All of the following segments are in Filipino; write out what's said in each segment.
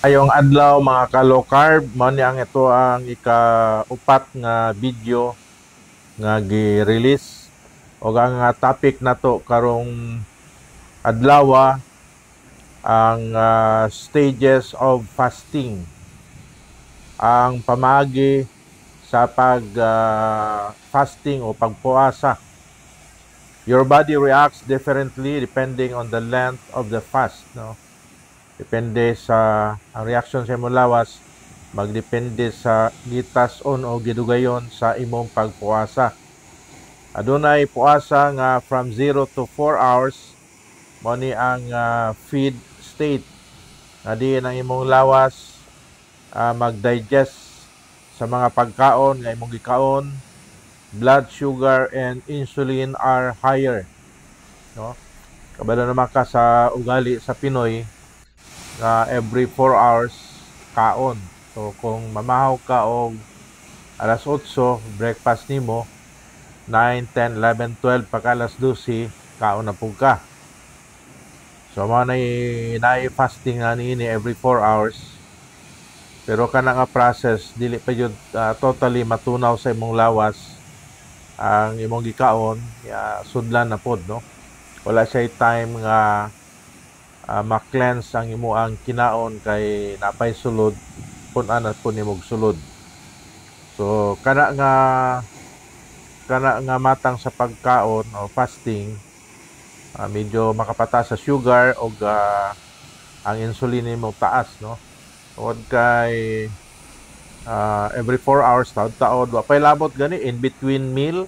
Ayong adlaw mga ka-low carb, mao ni ang ito ang ika-upat nga video nga gi-release o ang topic nato karong adlaw ang stages of fasting. Ang pamaagi sa pag fasting o pagpuasa. Your body reacts differently depending on the length of the fast, no? Depende sa ang reaction sa imong lawas, magdepende sa gitas-on o gidugayon sa imong pagpuasa. Adunay puasa nga from 0 to 4 hours, mo ni ang feed state nga diin ang imong lawas mag-digest sa mga pagkaon nga imong gikaon. Blood sugar and insulin are higher, no? Kabalo naman ka sa ugali sa Pinoy na every 4 hours kaon. So kung mamahaw ka og alas 8 breakfast nimo, 9, 10, 11, 12 pagka alas 12 kaon na pug ka. So mao nay fasting nga niini every 4 hours. Pero kana nga process dili pa jud totally matunaw sa imong lawas ang imong gikaon, sudlan na pod, no? Wala siya time nga ma-cleanse ang imo ang kinaon kay napay sulod pun-an at pun imong sulod. So kana nga matang sa pagkaon o fasting, medyo makapata sa sugar o ang insulin nimo taas, no? Tungod kay every 4 hours taod wa pay labot gani in between meal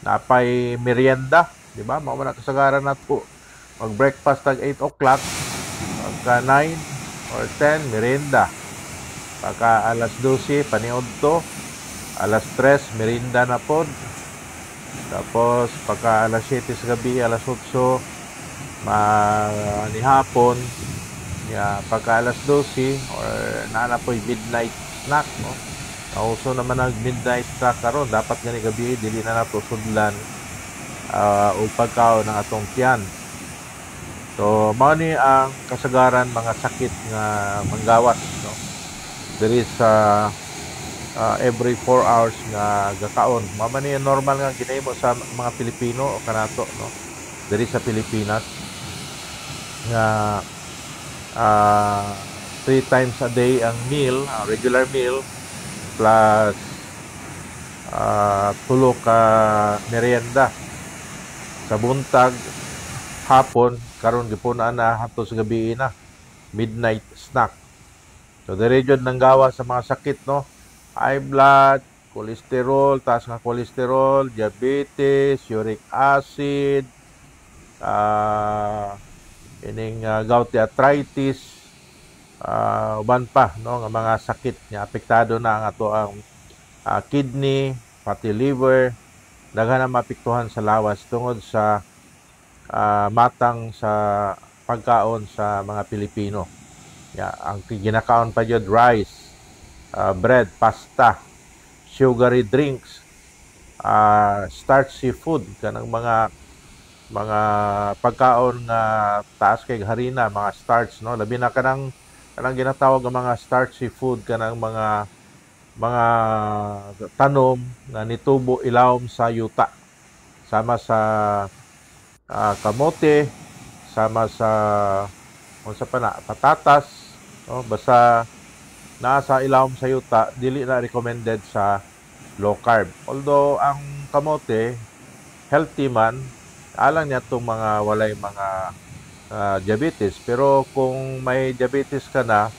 napay merienda, di ba? Mao man kasagaran nato mag breakfast tag 8 o'clock, pagka 9 or 10 merienda, pagka alas 12 paniod to, alas 3 merienda na pod, tapos pagka alas 7 sa gabi, alas 8 manihapon, pagka alas 12 or naana po'y midnight snack, no? Nauso naman ang midnight snack karon, dapat gani gabi dili na nato sudlan o pagkaon ng atong tiyan. So mao ni ang kasagaran mga sakit nga manggawas, no? There is every 4 hours nga gakaon. Mao man ni normal nga ginahimo sa mga Pilipino o kanato, no? There is sa Pilipinas nga 3 times a day ang meal, regular meal, plus tulo ka merienda sa buntag, hapon, karon gipunan na hato sa gabi na midnight snack. So diri jud nang gawa sa mga sakit, no? High blood, cholesterol, taas nga cholesterol, diabetes, uric acid, ining gouty arthritis, uban pa, no, nga mga sakit nga apektado na ang ato ang kidney, fatty liver, daghan na maapektuhan sa lawas tungod sa matang sa pagkaon sa mga Pilipino. Ang ginakaon pa jud rice, bread, pasta, sugary drinks, starchy food, kanang mga pagkaon nga taas kay harina, mga starch, no? Labi na kanang ginatawag nga mga starchy food, kanang mga tanom nga nitubo ilawom sa yuta, sama sa kamote, sama sa unsa pa na patatas, no? Basta nasa ilawom sa yuta, dili na recommended sa low carb. Although ang kamote healthy man, alang niya itong mga walay mga diabetes. Pero kung may diabetes ka na,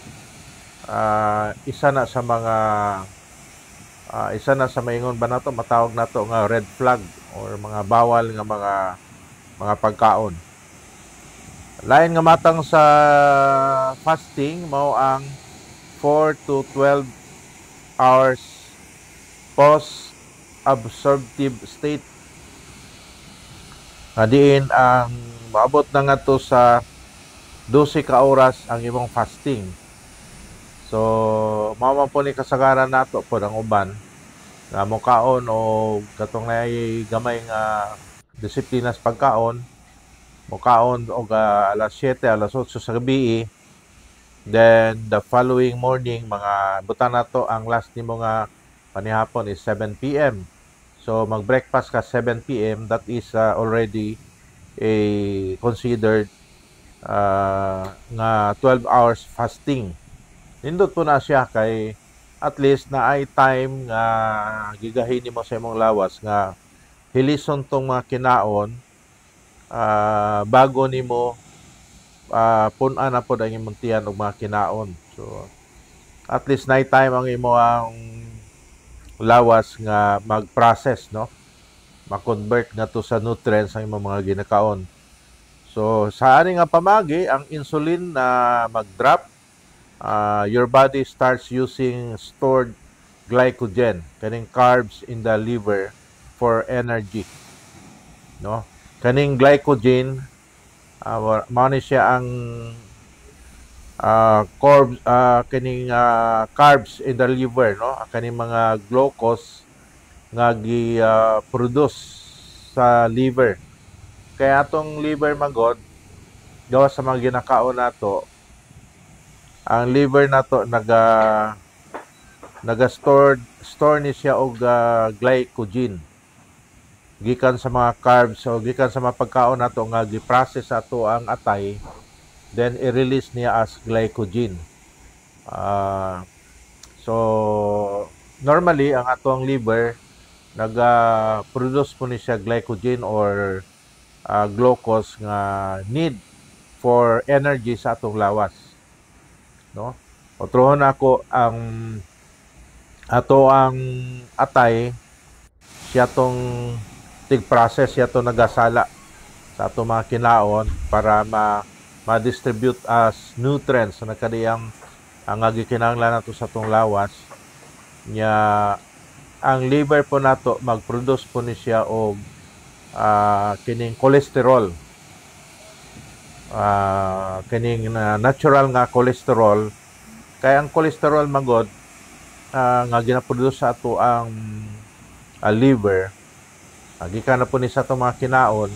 isa na sa maingon ba nato, matawag nato nga red flag or mga bawal nga mga pagkaon. Lain nga matang sa fasting mao ang 4 to 12 hours post-absorptive state. Diin ang maabot na nga to sa 12 ka oras ang imong fasting. So, mao man po ni kasagaran nato po ang uban nga mokaon o katong nay gamay nga disiplina sa pagkaon, mokaon og alas 7, alas 8 sa gabi, Then the following morning, mga buta na to, ang last nimo nga panihapon is 7 p.m. So mag-breakfast ka 7 p.m. That is already a considered nga 12 hours fasting. Nindot po na siya kay at least na ay time nga gigahin nimo sa imong lawas nga hilison tong mga kinaon bago nimo pun-an na po ang imong tiyan og mga kinaon. So at least na time ang imo ang lawas nga mag-process, no? Ma-convert nga to sa nutrients ang imong mga ginakaon. So sa ani nga pamagi ang insulin na mag-drop, your body starts using stored glycogen, kaning carbs in the liver for energy, no? Kaning glycogen mao ni siya ang carbs in the liver, no? Kaning mga glucose nga gi-produce sa liver. Kaya atong liver magod gawa sa mga ginakaon nato, ang liver nato store ni siya og glycogen gikan sa mga carbs o gikan sa mga pagkaon nato nga gi-process ato ang atay, then i-release niya as glycogen. So normally ang atong liver naga-produce po ni siya glycogen or glucose nga need for energy sa atong lawas, no? Otrohon ako ang atay siya tong tig-process, siya to nagasala sa atong mga kinaon para ma-distribute as nutrients na kadiyang ang gikinahanglan nato sa atong lawas nya. Ang liver po nato mag-produce po ni siya og kining cholesterol, kining natural nga cholesterol. Kaya ang cholesterol magod nga ginaproduce sa ato ang liver, gikan na po ni sa itong mga kinaon,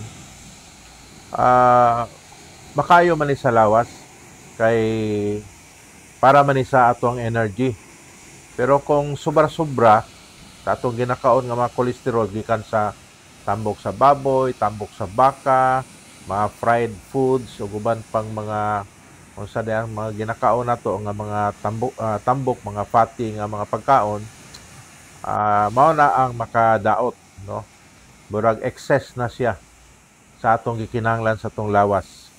makayo man ni sa lawas kay para man ni sa ato ang energy. Pero kung sobra-sobra sa atong ginakaon nga mga cholesterol gikan sa tambok sa baboy, tambok sa baka, mga fried foods o guban pang mga unsa ang mga ginakaon nato nga mga tambok, mga fatty nga mga pagkaon, mao na ang makadaot, no? Murag excess na siya sa atong gikinahanglan sa atong lawas.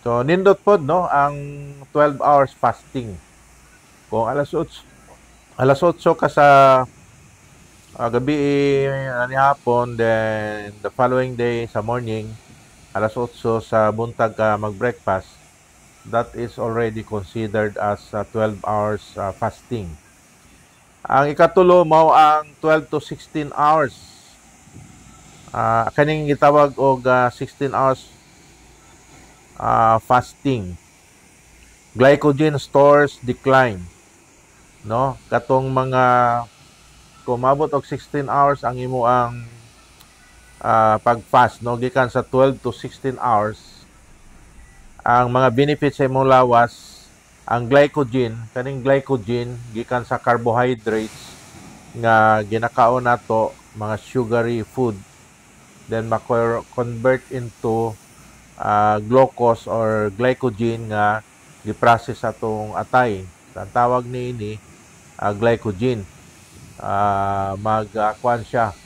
So nindot pod, no, ang 12 hours fasting. Kung alas 8 ka sa gabi ani hapon, then the following day sa morning alas 8 sa buntag ka mag-breakfast, that is already considered as 12 hours fasting. Ang ikatulo mao ang 12 to 16 hours. Kaning gitawag og 16 hours fasting. Glycogen stores decline, no? Katong mga kung mabot og 16 hours ang imo ang pag-fast, no, gikan sa 12 to 16 hours, ang mga benefits sa imong lawas, ang kaning glycogen gikan sa carbohydrates nga ginakaon nato, mga sugary food, then ma-convert into glucose or glycogen nga gi-process atong atay. Ang tawag niini glycogen. Mag-kuan siya,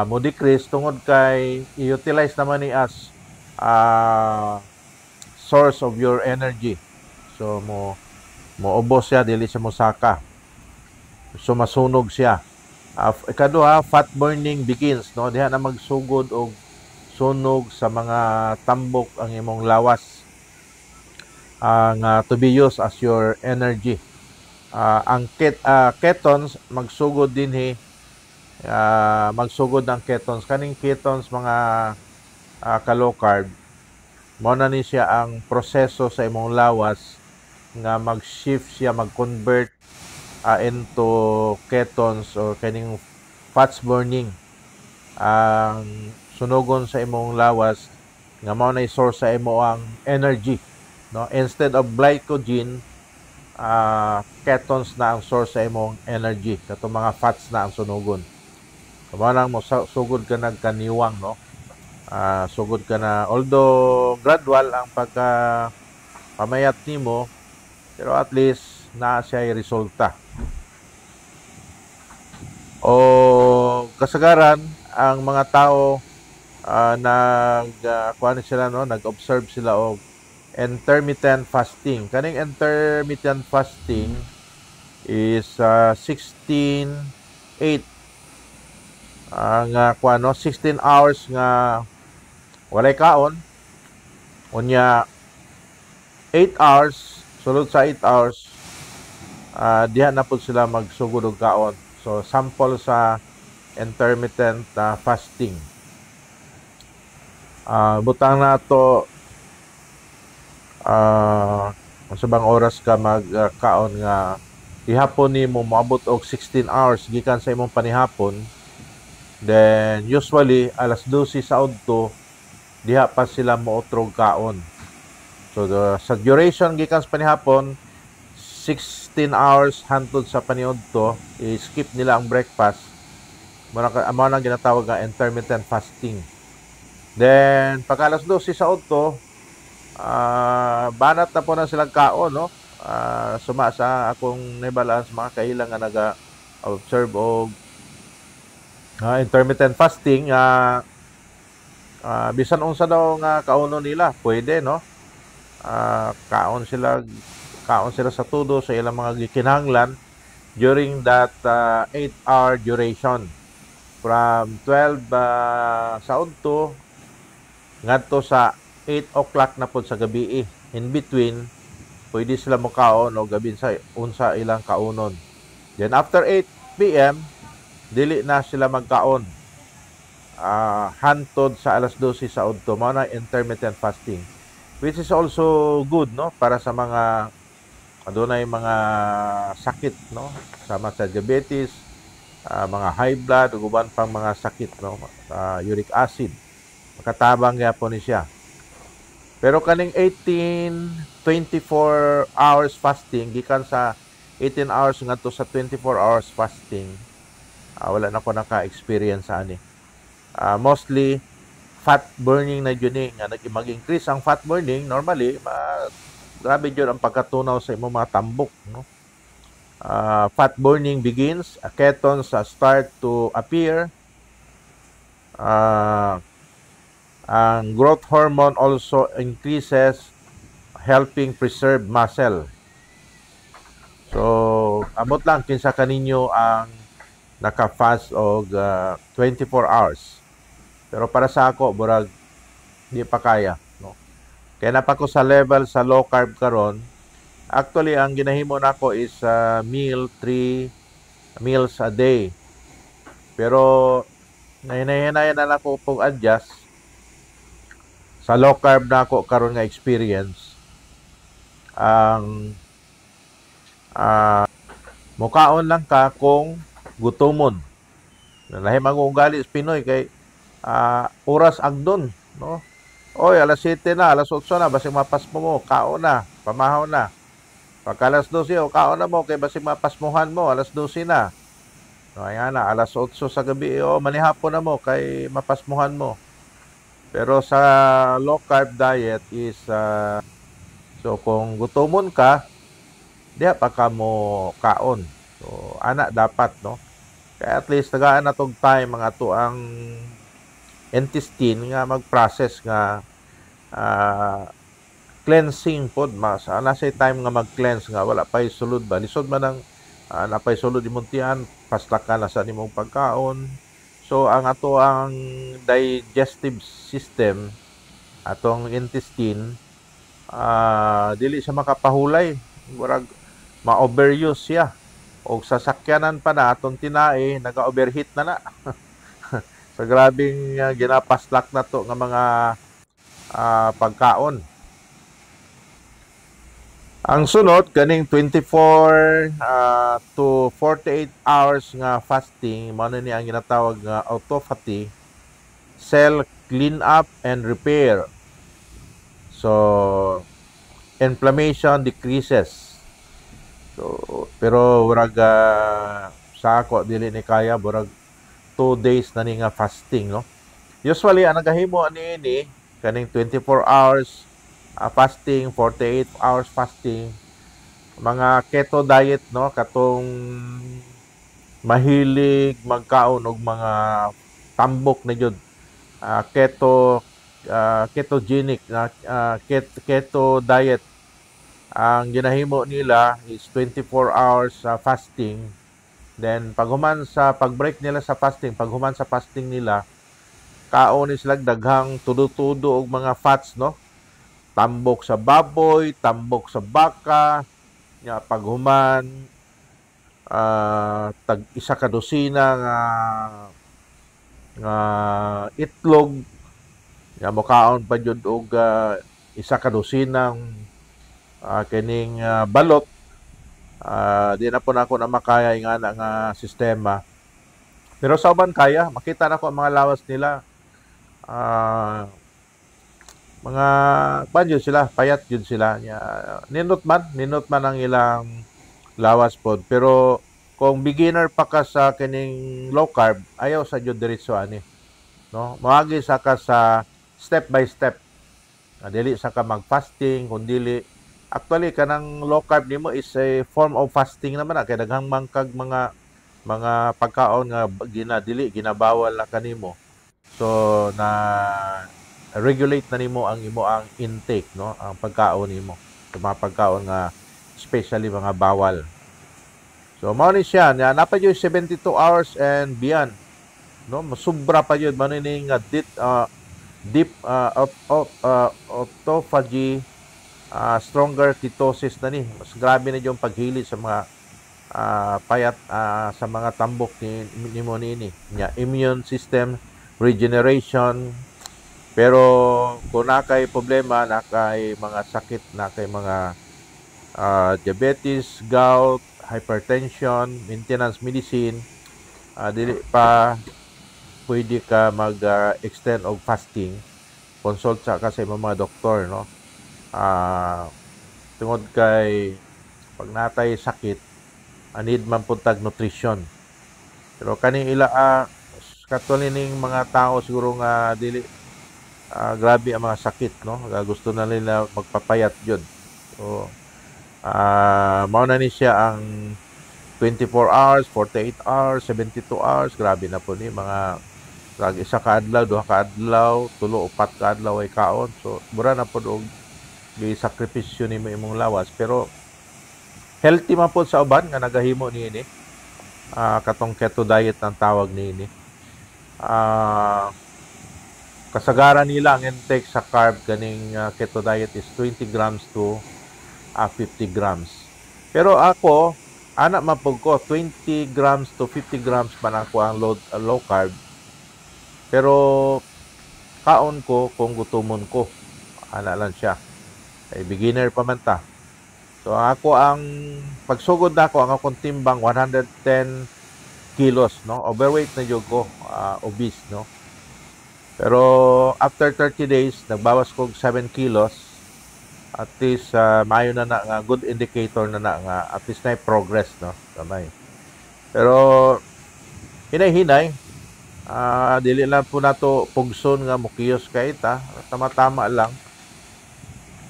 mo decrease tungod kay i-utilize naman ni as source of your energy. So mo ubos siya, dili siya mosaka. So masunog siya. Ikaduha, fat burning begins, no? Diha na magsugod og sunog sa mga tambok ang imong lawas to be used as your energy. Ang ketones magsugod dinhi, magsugod ng ketones. Kaning ketones mga ka-low carb, mao na ni siya ang proseso sa imong lawas nga mag-shift siya, mag-convert into ketones or kaning fats burning. Ang sunugon sa imong lawas nga mao na i-source sa imo ang energy no? Instead of glycogen, ketones na ang source sa imong energy. Katong mga fats na ang sunugon. Kamo nang mo sugod ka nagkaniwang, no? Sugod ka na, although gradual ang pagka pamayat nimo, pero at least na siya resulta. O kasagaran ang mga tao kuan sila, no, nag-observe sila og intermittent fasting. Kaning intermittent fasting is 16-8 nga kuan, no, 16 hours nga walay kaon, unya 8 hours, sulod sa 8 hours diha na pud sila magsugod og kaon. So sample sa intermittent fasting. Butang na to sa bang oras ka magkaon nga ihapon nimo moabot og 16 hours gikan sa imong panihapon. Then usually alas 12 sa udto diha pa sila mootro kaon. So sa duration gikan sa panihapon 16 hours hantod sa paniudto, i-skip nila ang breakfast. Amo nang ginatawag nga intermittent fasting. Then pag alas 12 sa udto, banat na po na silang kaon, no? Suma sa akong nabalance mga kailang nga naga-observe og intermittent fasting, bisan unsa daw nga kauno nila, pwede, no? Kaon sila sa tudo sa ilang mga gikinahanglan during that 8-hour duration from 12 sa udto ngadto sa 8 o'clock na po sa gabi. In between, pwede sila mokaon o gabi sa unsa ilang kaunon. Then after 8 p.m., dili na sila magkaon. Hantod sa alas 12 sa udto, mao na intermittent fasting. Which is also good, no, para sa mga adunay mga sakit, no, sama sa diabetes, mga high blood ug uban pang mga sakit, no, uric acid. Makatabang gyapon ni siya. Pero kaning 24 hours fasting gikan sa 18 hours ngadto sa 24 hours fasting, wala na ko naka-experience sa ani. Mostly fat burning na yun nga mag-increase ang fat burning. Normally grabe yun ang pagkatunaw sa imong mga tambok, no? Fat burning begins, ketones start to appear, ang growth hormone also increases, helping preserve muscle. So amot lang kinsa kaninyo ang naka-fast og 24 hours. Pero para sa ako, burag di pa kaya, no? Kaya na pa ko sa level sa low carb karon. Actually, ang ginahimo nako is 3 meals a day. Pero nahinay na nako pong adjust sa low carb nako karon nga experience. Ang mukaon lang ka kung gutomon. Lahi mag-ugali sa Pinoy kay oras agdon, no? Oy, alas 7 na, alas 8 na, basig mapasmo mo, kaon na, pamahaw na. Pagka alas 12, kaon na mo, kay basig mapasmuhan mo, alas 12 na. No, ayan na, alas 8 sa gabi, manihapon na mo, kay mapasmuhan mo. Pero sa low carb diet is, so kung gutomon ka, diha pa ka mo kaon. So, ana dapat, no? Kaya at least, tagaan na tong time, mga to ang intestine nga mag-process nga cleansing pod mas nasa time nga mag-cleanse nga wala pay sulod ba lisod man ang napay sulod imong tiyan paslak ka na sa nimong pagkaon. So ang ato ang digestive system, atong intestine, dili siya makapahulay, murag ma-overuse siya og sasakyanan pa na atong tinae naga-overheat na. Sa grabing ginapaslak na to nga mga pagkaon. Ang sunod kaning 24 to 48 hours nga fasting, mao ni ang ginatawag nga autophagy, cell clean up and repair. So inflammation decreases. So pero murag sa ako dili ni kaya murag 2 days na ni nga fasting, no. Usually ang nagahimo ani kaning 24 hours fasting, 48 hours fasting, mga keto diet, no, katong mahilig magkaon og mga tambok na jud, ketogenic na keto diet. Ang ginahimo nila is 24 hours fasting. Then paghuman sa pag-break nila sa fasting, paghuman sa fasting nila, kaon ni sila daghang tudo-tudo og mga fats, no. Tambok sa baboy, tambok sa baka, nya paghuman tag isa ka dosina nga itlog, nya mokaon pa jud og isa ka dosinang kining balot. Di na po na ako na makaya nga na nga sistema. Pero sa uban kaya, makita na ko ang mga lawas nila. Mga pan yun sila, payat yun sila. Ninot man ang ilang lawas pod. Pero kung beginner pa ka sa kining low carb, ayaw sa jud diretso ani. No? Moagi sa ka sa step by step. Dili sa ka mag-fasting, kung dili actually kanang low carb nimo is a form of fasting naman kay daghang mangkag mga pagkaon nga ginabawal na kanimo. So na regulate na nimo ang imo ang intake, no, ang pagkaon nimo. So mga pagkaon nga especially mga bawal. So mao ni siya na napay 72 hours and beyond, no, masubra pa jud man ni nga deep autophagy, stronger ketosis na ni. Mas grabe na yung paghili sa mga payat sa mga tambok ni mo nini. Immune system regeneration. Pero kung nakay problema, nakay mga sakit, nakay mga diabetes, gout, hypertension, maintenance medicine, dili pa pwede ka mag-extend og fasting. Consult sa kasi mga doktor, no. Tungod kay pag natay sakit, need man puntag nutrition. Pero kaning ila katulining mga tao siguro nga dili grabe ang mga sakit, no. Gusto na nila magpapayat jud. So mao na ni siya ang 24 hours, 48 hours, 72 hours, grabe na po ni mga isa ka adlaw, duha ka adlaw, tulo upat ka adlaw ay kaon. So mura na pod og gi-sakripisyo nimo imong lawas, pero healthy man po sa uban nga nagahimo niini. Katong keto diet ang tawag niini. Kasagaran nila ang intake sa carb kaning keto diet is 20 grams to 50 grams. Pero ako, anak man po ko, 20 grams to 50 grams man ako ang low carb. Pero kaon ko kung gutomon ko. Ana lang siya. Ay beginner pa man ta. So ako ang pagsugod na ako, ang akong timbang 110 kilos, no. Overweight na jud ko, obese, no. Pero after 30 days, nagbawas ko 7 kilos. At least maayo na nga good indicator na nga at least na progress, no. Kamay. Pero hinay-hinay, dili lang po nato pugson nga mukiyos kay ta, tama-tama lang.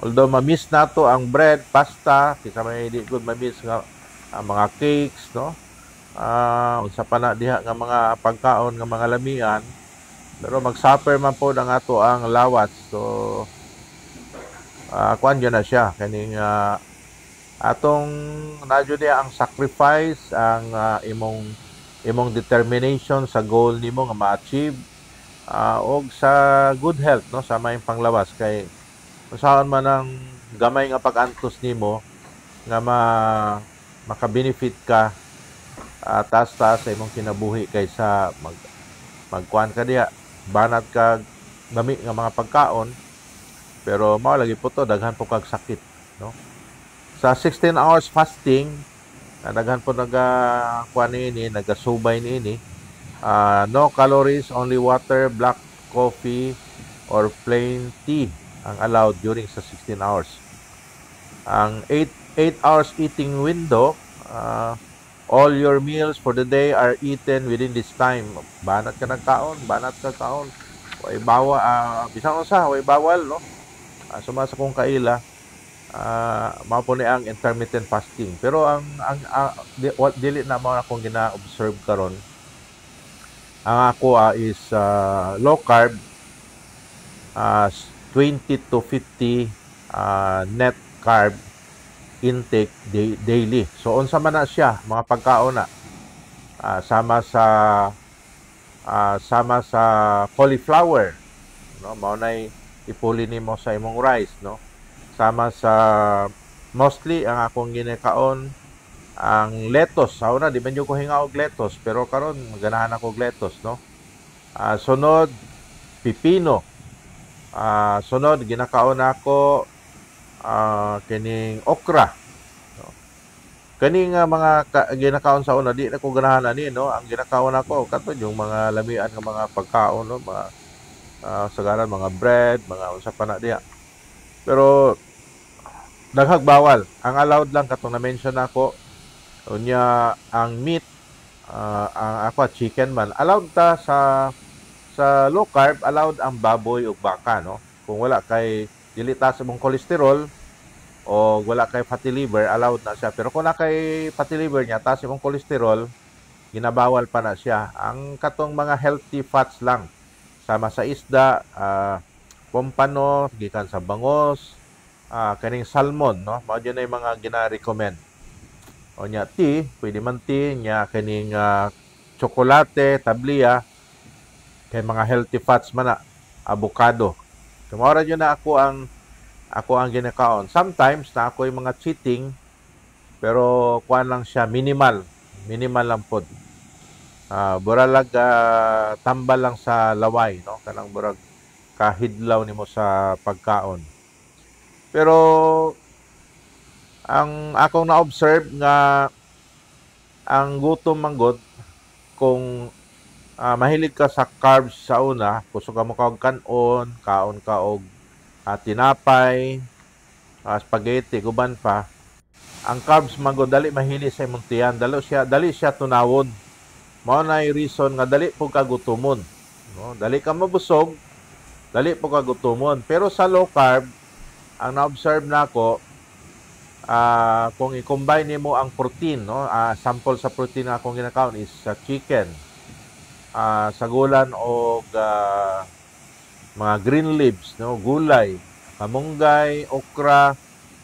Although ma-miss nato ang bread, pasta, kisa may di good ma-miss nga mga cakes, no. Unsa pa na diha nga mga pagkaon nga mga lamian, pero mag-suffer man po ng ato ang lawas. So kuan yun na siya kaning atong nadyo diha ang sacrifice, ang imong determination sa goal nimo nga ma-achieve, og sa good health, no, sa may panglawas. Kay usaon man ang gamay nga pag-antos nimo nga maka-benefit ka taas-taas sa imong kinabuhi kaysa magkuan ka diha, banat ka gami nga mga pagkaon, pero mao lagi po to daghan po kag sakit, no. Sa 16 hours fasting, daghan po kuan niini, nagasubay niini, no calories, only water, black coffee or plain tea ang allowed during sa 16 hours. Ang 8 hours eating window, all your meals for the day are eaten within this time. Banat ka ng kaon, banat ka kaon. Way bawal, bisan unsa, way bawal, no? Sumasa kong kaila, mao po ni ang intermittent fasting. Pero dili na mo akong gina-observe karon. Ang ako is low carb, 20 to 50 net carb intake daily. So unsa man na siya, mga pagkaon na sama sa cauliflower, no? Mao nay ipuli nimo sa imong rice, no? Sama sa mostly ang akong ginikaon ang lettuce. Sa una di man ko hinga og lettuce, pero karon ganahan ako og lettuce, no? Sunod pipino. Sunod ginakaon ako kining okra, no? Kaning mga ginakaon sa una di na ko ganahan ani, no? Ang ginakaon ako katon yung mga lamian nga mga pagkaon, no? Mga sagaran mga bread, mga unsa pa na diha. Pero daghag bawal. Ang allowed lang katong na-mention ako unya ang meat, ang ako chicken man allowed ta sa low carb, allowed ang baboy ug baka, no? Kung wala kay dili taas imong cholesterol o wala kay fatty liver, allowed na siya. Pero kung na kay fatty liver niya, taas imong cholesterol, ginabawal pa na siya. Ang katong mga healthy fats lang, sama sa isda, pompano, gikan sa bangos, kaning salmon, no? Mao yun ay mga gina-recommend. O nya tea, pwede man tea, nya kaning tsokolate, tabliya, kay mga healthy fats man na, avocado. So, maura yun na ako ang ginakaon. Sometimes na ako yung mga cheating, pero kuan lang siya, minimal lang pod. Buralag tambal lang sa laway, no? Kanang burag kahidlaw nimo sa pagkaon. Pero ang akong na-observe nga ang gutom manggod kung mahilig ka sa carbs sa una, gusto ka mo kaog kanon, kaon ka og tinapay, spaghetti, guban pa. Ang carbs manggod dali mahili sa imong tiyan, dali siya tunawon. Mao na yung reason nga dali po ka gutomon, no? Dali ka mabusog, dali po ka gutomon. Pero sa low carb, ang na-observe nako, kung i-combine nimo ang protein, no? Sample sa protein nga akong ginakaon is chicken, sagulan og mga green leaves, no? Gulay, kamunggay, okra,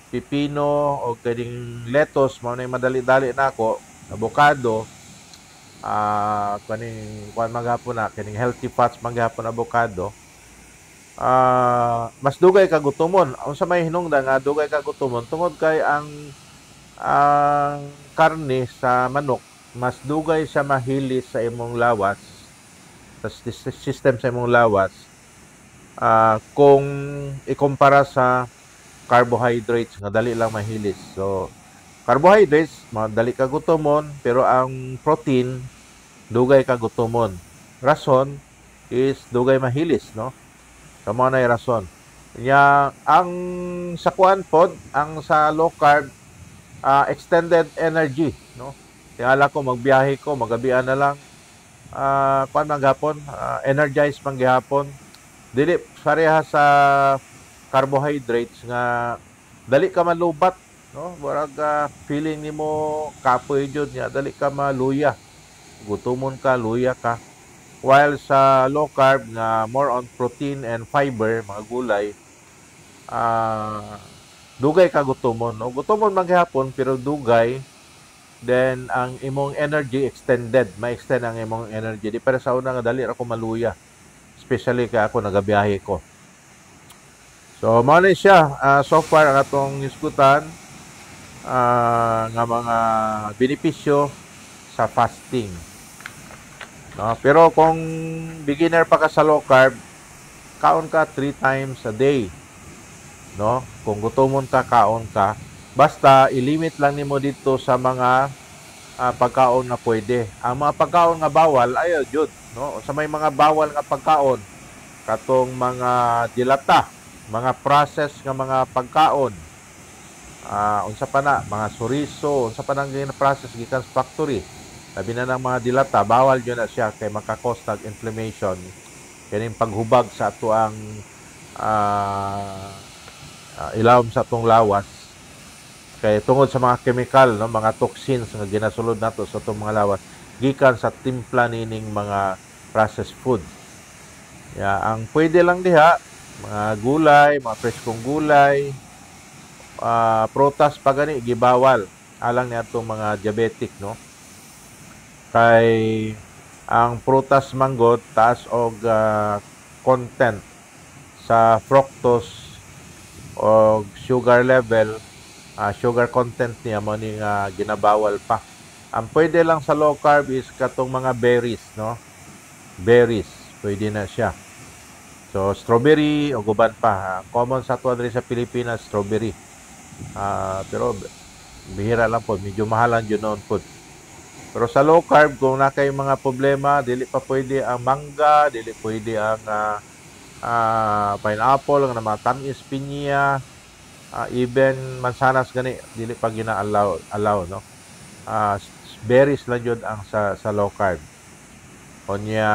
pipino o kading lettuce, mao na madali-dali nako, avocado, kuan maghapon na kining healthy fats maghapon avocado. Mas dugay ka gutomon. Unsa may hinungdan nga dugay ka gutomon tungod kay ang karne sa manok mas dugay siya mahilis sa imong lawas, sa system sa imong lawas, kung ikumpara sa carbohydrates nga dali lang mahilis. So carbohydrates madali ka gutomon, pero ang protein dugay ka gutomon. Rason is dugay mahilis, no? Kamo na yung rason. Nya ang sa kuan pod, ang sa low carb, extended energy, no? Tingala ko magbiyahe ko, magabian na lang, kuan maghapon, energized man gihapon. Dili pareha sa carbohydrates nga dali ka malubat, no? Murag feeling nimo kapoy jud nya, dali ka maluya. Gutomon ka, luya ka. While sa low carb nga more on protein and fiber, mga gulay, dugay ka gutomon, no? Gutomon man gihapon pero dugay, then ang imong energy extended, ma-extend ang imong energy. Di para sa una nga dali ra ko maluya. Especially kay ako nagabiyahe ko. So mao ni siya, so far ang atong iskutan nga mga benepisyo sa fasting. No, pero kung beginner pa ka sa low carb, kaon ka 3 times a day. No? Kung gutomon ka, kaon ka. Basta i-limit lang nimo dito sa mga pagkaon na pwede. Ang mga pagkaon nga bawal, ayaw jud, no? Sa may mga bawal nga pagkaon, katong mga dilata, mga process nga mga pagkaon, unsa pa na mga suriso, unsa pa nang gina-process gikan sa factory. Labi na ng mga dilata, bawal yun na siya kay makakos tag inflammation. Kaning paghubag sa ato ang ilawom sa atong lawas kay tungod sa mga chemical, no, mga toxins nga ginasulod nato sa atong mga lawas gikan sa timpla nining mga processed food. Ang pwede lang diha mga gulay, mga preskong gulay, prutas pa gani gibawal alang ni atong mga diabetic, no, kay ang prutas manggod taas og content sa fructose o sugar level, sugar content niya mo ni nga ginabawal pa. Ang pwede lang sa low carb is katong mga berries, no? Berries, pwede na siya. So strawberry o guban pa. Common sa tuwa sa Pilipinas, strawberry. Pero bihira lang po, medyo mahalan yun noon po. Pero sa low carb, kung na kayo mga problema, dili pa pwede ang mangga, dili pwede ang pineapple, ang mga tamis, pinya, even mansanas gani, dili pa gina-allow, no? Berries lang yun ang sa low carb. Kunya,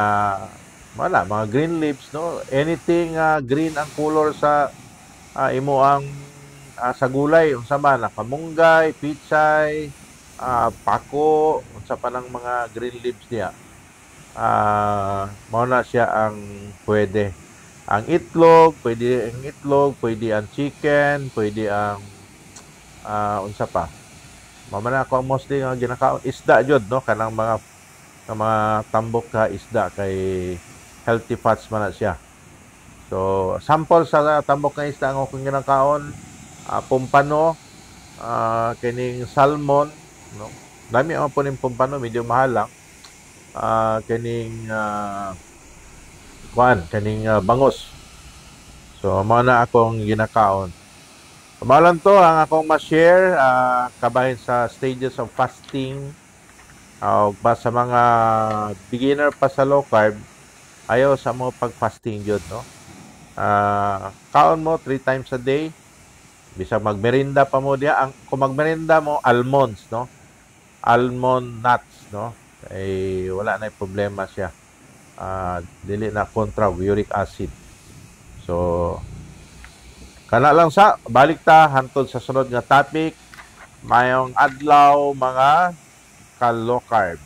wala, mga green leaves, no? Anything green ang color sa imo ang sa gulay, unsa man, kamunggay, pichay, pako, unsa pa ng mga green leaves niya. Mao na siya ang pwede. Ang itlog, pwede ang chicken, pwede ang unsa pa. Mamana ako ang mostly nga ginakaon isda jud, no, kanang mga tambok ka isda kay healthy fats man na siya. So sample sa tambok nga isda ang akong ginakaon, pompano, kining salmon, no. Dami ang po ning pompano, medyo mahal lang. Kining bangos. So mao na akong ginakaon. Malan to ang akong ma-share kabahin sa stages of fasting. Pa sa mga beginner pa sa low carb, ayaw sa mo pag-fasting jud, no. Kaon mo 3 times a day. Bisa magmerienda pa mo diya. Kung magmerienda mo, almonds, no. Almond nuts, no. Wala na problema siya. Dili na kontra uric acid. So kana lang sa balik ta hantod sa sunod nga topic mayong adlaw mga ka low carb.